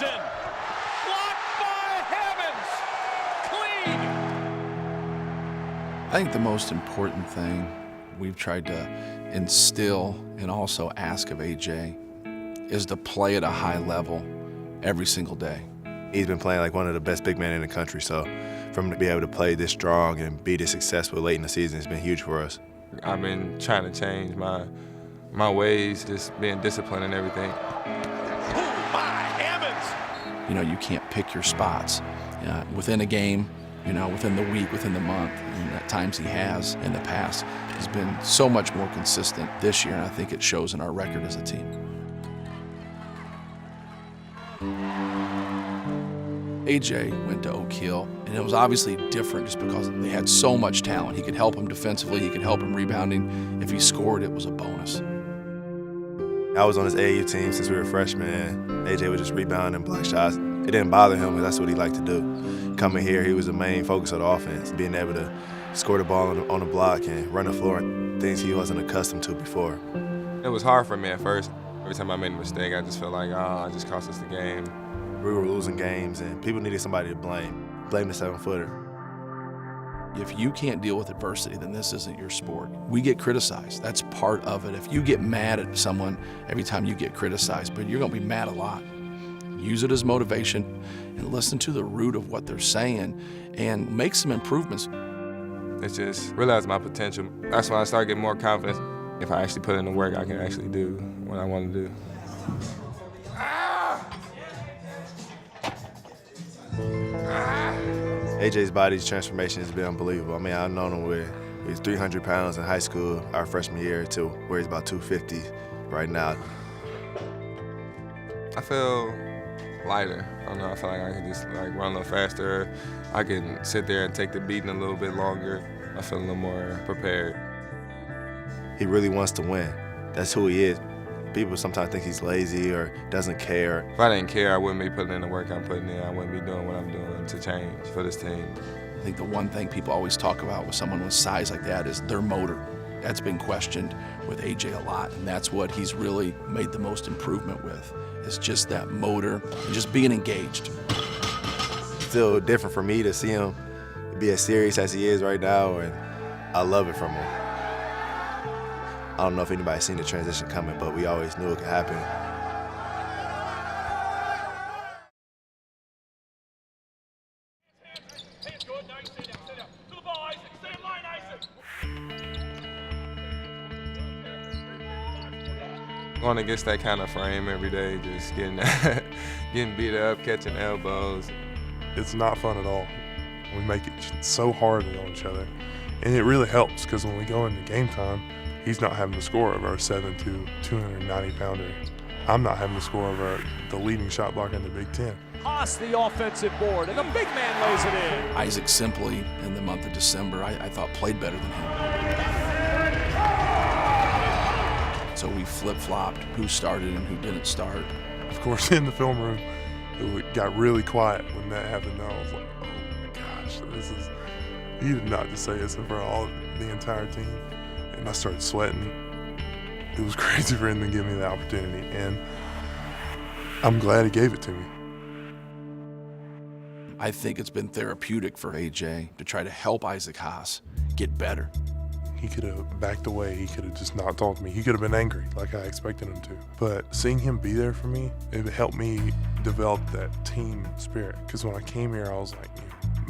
in. Blocked by Hammons. Clean. I think the most important thing we've tried to instill and also ask of AJ is to play at a high level every single day. He's been playing like one of the best big men in the country, so for him to be able to play this strong and be this successful late in the season has been huge for us. I've been trying to change my ways, just being disciplined and everything. By Hammons. You know, you can't pick your spots within a game, you know, within the week, within the month, and at times he has in the past. He's been so much more consistent this year, and I think it shows in our record as a team. AJ went to Oak Hill, and it was obviously different just because they had so much talent. He could help him defensively, he could help him rebounding. If he scored, it was a bonus. I was on his AAU team since we were freshmen, and AJ would just rebound and block shots. It didn't bother him because that's what he liked to do. Coming here, he was the main focus of the offense, being able to score the ball on the block and run the floor, things he wasn't accustomed to before. It was hard for me at first. Every time I made a mistake, I just felt like, I just cost us the game. We were losing games, and people needed somebody to blame. Blame the 7-footer. If you can't deal with adversity, then this isn't your sport. We get criticized. That's part of it. If you get mad at someone every time you get criticized, but you're going to be mad a lot. Use it as motivation and listen to the root of what they're saying and make some improvements. It's just realize my potential. That's when I started getting more confidence. If I actually put in the work, I can actually do what I want to do. AJ's body's transformation has been unbelievable. I mean, I've known him where he was 300 pounds in high school, our freshman year, to where he's about 250 right now. I feel lighter. I don't know, I feel like I can just run a little faster. I can sit there and take the beating a little bit longer. I feel a little more prepared. He really wants to win. That's who he is. People sometimes think he's lazy or doesn't care. If I didn't care, I wouldn't be putting in the work I'm putting in. I wouldn't be doing what I'm doing to change for this team. I think the one thing people always talk about with someone with size like that is their motor. That's been questioned with AJ a lot, and that's what he's really made the most improvement with, is just that motor and just being engaged. It's still different for me to see him be as serious as he is right now, and I love it from him. I don't know if anybody's seen the transition coming, but we always knew it could happen. Going against that kind of frame every day, just getting beat up, catching elbows. It's not fun at all. We make it so hard on each other. And it really helps because when we go into game time, he's not having to score over our 7'2", 290-pounder. I'm not having to score over the leading shot blocker in the Big Ten. Haas the offensive board, and the big man lays it in. Isaac simply, in the month of December, I thought played better than him. So we flip-flopped who started and who didn't start. Of course, in the film room, it got really quiet when that happened. I was like, oh my gosh, he did not just say this in front of the entire team. And I started sweating. It was crazy for him to give me the opportunity, and I'm glad he gave it to me. I think it's been therapeutic for AJ to try to help Isaac Haas get better. He could have backed away. He could have just not talked to me. He could have been angry like I expected him to. But seeing him be there for me, it helped me develop that team spirit. Because when I came here, I was like,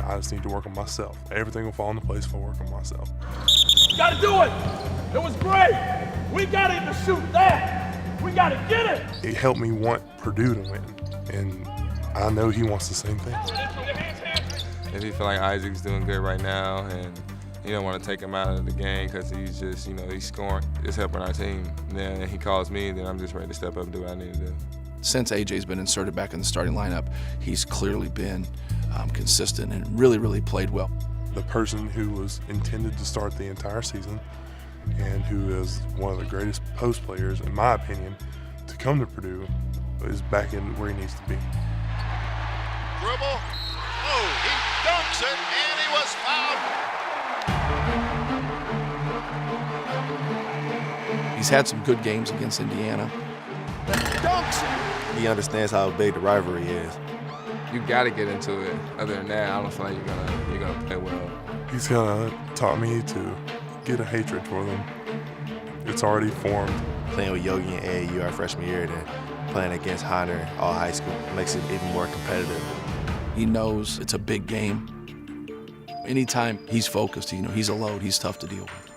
I just need to work on myself. Everything will fall into place if I work on myself. Gotta do it! It was great! We got him to shoot that! We gotta get it! It helped me want Purdue to win. And I know he wants the same thing. If you feel like Isaac's doing good right now and you don't want to take him out of the game because he's just, he's scoring, it's helping our team. Then he calls me, then I'm just ready to step up and do what I need to do. Since AJ's been inserted back in the starting lineup, he's clearly been consistent and really played well. The person who was intended to start the entire season and who is one of the greatest post players, in my opinion, to come to Purdue is back in where he needs to be. Dribble. Oh, he dunks it, and he was fouled. He's had some good games against Indiana. Dunks. He understands how big the rivalry is. You got to get into it. Other than that, I don't feel like you're gonna play well. He's kind of taught me to get a hatred for them. It's already formed. Playing with Yogi and AAU our freshman year, then playing against Hunter all high school makes it even more competitive. He knows it's a big game. Anytime he's focused, he's a load. He's tough to deal with.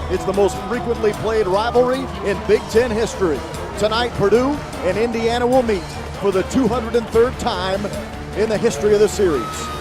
It's the most frequently played rivalry in Big Ten history. Tonight, Purdue and Indiana will meet for the 203rd time in the history of the series.